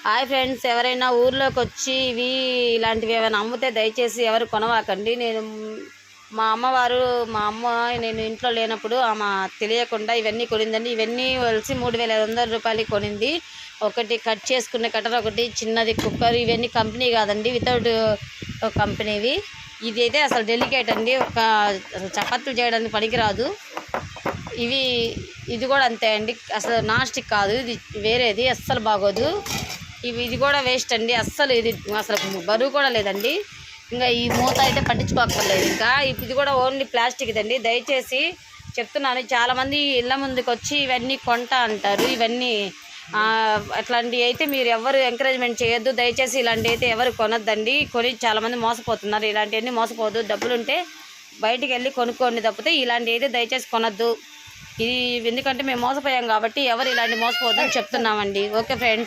Hi friends, ఎవరైనా ఊర్లోకి వచ్చి ఇలాంటివి ఏమైనా అమ్మితే దయచేసి ఎవరు కొనవాకండి. మా అమ్మవారు మా అమ్మ నేను ఇంట్లో లేనప్పుడు ఆమె తెలియకుండా ఇవన్నీ కొనిందండి. ఇవన్నీ కలిసి 3,500 రూపాయలకి కొనింది. ఒకటి కట్ చేసుకునే కట్టర్, ఒకటి చిన్నది కుక్కర్. ఇవన్నీ కంపెనీ కాదండి, వితౌట్ కంపెనీవి. ఇది అయితే అసలు డెలికేట్ అండి, అసలు చపాతీలు చేయడానికి పనికిరాదు. ఇది కూడా అంతే అండి, అసలు నాన్ స్టిక్ కాదు, ఇది వేరేది, అస్సలు బాగోదు. ఇది కూడా వేస్ట్ అండి, ఇది అసలు బరువు కూడా లేదండి. ఇంకా ఈ మూత అయితే పట్టించుకోక్కర్లేదు. ఇంకా ఇది కూడా ఓన్లీ ప్లాస్టిక్ ఇదండి. దయచేసి చెప్తున్నాను, చాలామంది ఇళ్ళ ముందుకు వచ్చి ఇవన్నీ కొంటా అంటారు. ఇవన్నీ అట్లాంటివి అయితే మీరు ఎవరు ఎంకరేజ్మెంట్ చేయొద్దు. దయచేసి ఇలాంటివి అయితే ఎవరు కొనొద్దండి. కొని చాలామంది మోసపోతున్నారు. ఇలాంటివన్నీ మోసపోవద్దు. డబ్బులుంటే బయటికి వెళ్ళి కొనుక్కోండి తప్పితే ఇలాంటివి అయితే దయచేసి కొనొద్దు. ఇది ఎందుకంటే మేము మోసపోయాం కాబట్టి ఎవరు ఇలాంటి మోసపోవద్దని చెప్తున్నామండి. Okay friends.